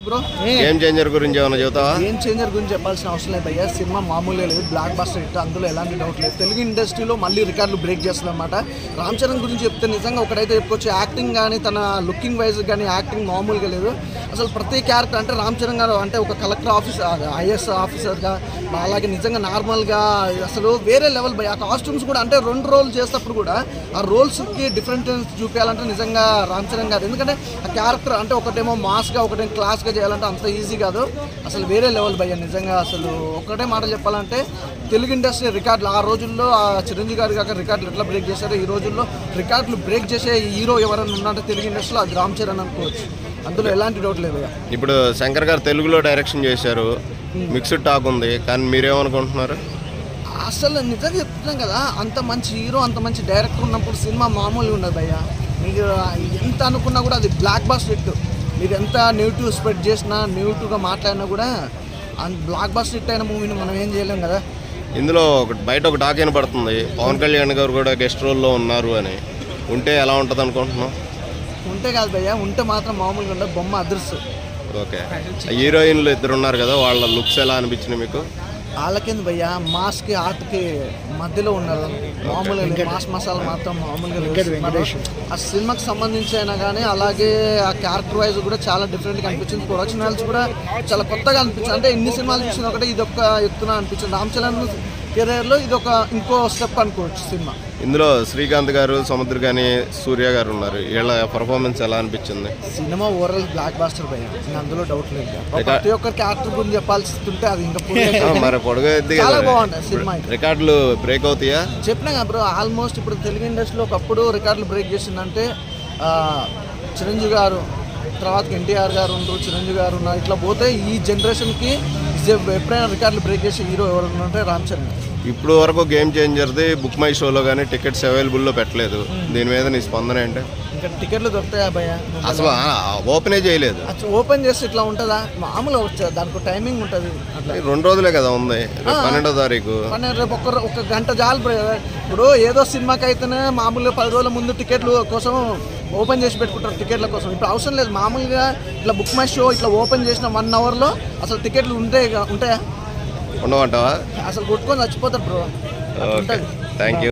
Bro game changer గురించి ఏమైనా చెబుతావా? Game changer గురించి చెప్పాల్సిన అవసరం లేదు భయ్యా. సినిమా మామూలుగా లేదు, బ్లాక్ బస్టర్ హిట్, అందులో ఎలాంటి డౌట్ లేదు. తెలుగు ఇండస్ట్రీలో మళ్ళీ రికార్డులు బ్రేక్ చేస్తుంది అనమాట. రామ్ చరణ్ గురించి చెప్తే నిజంగా ఒకటైతే చెప్పుకోవచ్చు, యాక్టింగ్ కానీ తన లుకింగ్ వైజ్ కానీ యాక్టింగ్ మామూలుగా లేదు. అసలు ప్రతి క్యారెక్టర్ అంటే రామ్ చరణ్ గారు అంటే ఒక కలెక్టర్ ఆఫీసర్, ఐఏఎస్ ఆఫీసర్గా, అలాగే నిజంగా నార్మల్గా అసలు వేరే లెవెల్ భయ్యా. ఆ కాస్ట్యూమ్స్ కూడా అంటే 2 రోల్ చేసేటప్పుడు కూడా ఆ రోల్స్కి డిఫరెంట్ చూపించాలంటే నిజంగా రామ్ చరణ్ గారు, ఎందుకంటే ఆ క్యారెక్టర్ అంటే ఒకటేమో మాస్గా ఒకటేమో క్లాస్గా చేయాలంటే అంత ఈజీ కాదు. అసలు వేరే లెవెల్ భయ్యా నిజంగా. అసలు ఒకటే మాట చెప్పాలంటే తెలుగు ఇండస్ట్రీ రికార్డులు ఆ రోజుల్లో ఆ చిరంజీవి గారి కాక రికార్డులు ఎట్లా బ్రేక్ చేశారో ఈ రోజుల్లో రికార్డులు బ్రేక్ చేసే హీరో ఎవరైనా ఉన్నారంటే తెలుగు ఇండస్ట్రీలో అది రామ్ చరణ్ అనుకోవచ్చు. అందులో ఎలాంటి డౌట్ లేదు. ఇప్పుడు శంకర్ గారు తెలుగులో డైరెక్షన్ చేశారు, మిక్స్డ్ టాక్ ఉంది, కానీ మీరేమనుకుంటున్నారు? అసలు నిజంగా చెప్తున్నాం కదా, అంత మంచి హీరో అంత మంచి డైరెక్టర్ ఉన్నప్పుడు సినిమా మామూలుగా ఉండదు భయ్యా. మీకు ఎంత అనుకున్నా కూడా అది బ్లాక్ బస్టర్ హిట్. మీరు ఎంత నెగిటివ్ స్ప్రెడ్ చేసినా, నెగిటివ్గా మాట్లాడినా కూడా బ్లాక్ బస్టర్ హిట్ అయిన మూవీని మనం ఏం చేయలేం కదా. ఇందులో బయట ఒక టాక్ వినపడుతుంది, పవన్ కళ్యాణ్ గారు కూడా గెస్ట్ రోల్లో ఉన్నారు అని. ఉంటే ఎలా ఉంటుంది అనుకుంటున్నాం? ఉంటే కాదు భయ్యా, ఉంటే మాత్రం మామూలుగా ఉండదు, బొమ్మ అదృష్టం. ఓకే, హీరోయిన్లు 2 ఉన్నారు కదా, వాళ్ళ లుక్స్ ఎలా అనిపించినాయి మీకు? వాళ్ళకేంది భయ్యా, మాస్కి ఆర్ట్కి మధ్యలో ఉన్నారు. మామూలుగా మాస్ మసాలా మాత్రం మామూలుగా లేదు. ఆ సినిమాకి సంబంధించి అయినా కానీ అలాగే ఆ క్యారెక్టర్ వైజ్ కూడా చాలా డిఫరెంట్గా అనిపించింది. ప్రొడక్షన్ వాల్స్ కూడా చాలా కొత్తగా అనిపించింది. అంటే ఎన్ని సినిమాలు చూసినా ఒకటే ఇది ఒక ఎత్తున అనిపించింది. రామ్ చరణ్ కెరీర్లో ఇది ఒక ఇంకో స్టెప్ అనుకోవచ్చు సినిమా. ఇందులో శ్రీకాంత్ గారు, సముద్ర గాని, సూర్య గారు ఉన్నారు. వీళ్ళ పర్ఫార్మెన్స్ ఎలా అనిపించింది? సినిమా ఓవరాల్ బ్లాక్ బాస్టర్ భయ్యా, అందులో డౌట్ లేదు. ప్రతి ఒక్క క్యారెక్టర్ గురించి చెప్పాల్సి ఉంటే అది ఇంకా మరి పొడుగు చాలా బాగుంటుంది సినిమా. రికార్డులు బ్రేక్ అవుతాయా? చెప్పినా కదా బ్రో, ఆల్మోస్ట్ ఇప్పుడు తెలుగు ఇండస్ట్రీలో ఒకప్పుడు రికార్డులు బ్రేక్ చేసిందంటే చిరంజీవి గారు, తర్వాత ఎన్టీఆర్ గారు ఉన్నారు, చిరంజీవి గారు ఉన్నారు. ఇట్లా పోతే ఈ జనరేషన్కి ఎప్పుడైనా రికార్డులు బ్రేక్ చేసే హీరో ఎవరు ఉన్నారంటే రామ్ చరణ్. ఇప్పుడు వరకు గేమ్ చేంజర్ది బుక్ మై షోలో కానీ టికెట్స్ అవైలబుల్లో పెట్టలేదు. దీని మీద నీ స్పందన ఏంటి? ఇంకా టికెట్లు దొరుకుతాయా భయ్యా? అసలు ఓపెనే చేయలేదు. ఓపెన్ చేస్తే ఇట్లా ఉంటుందా? మామూలుగా వచ్చా, దానికి టైమింగ్ ఉంటుంది. 2 రోజులే కదా ఉంది, 12వ తారీఖు. రేపు ఒక గంట చాలు బ్రదర్. ఇప్పుడు ఏదో సినిమాకి అయితేనే మామూలుగా 10 రోజుల ముందు టికెట్లు కోసం ఓపెన్ చేసి పెట్టుకుంటారు టికెట్ల కోసం. ఇప్పుడు అవసరం లేదు, మామూలుగా ఇట్లా బుక్ మై షో ఇట్లా ఓపెన్ చేసిన 1 అవర్లో అసలు టికెట్లు ఉంటాయా? ఉండమంటావా? అసలు కొట్టుకొని చచ్చిపోతారు బ్రో. Thank you.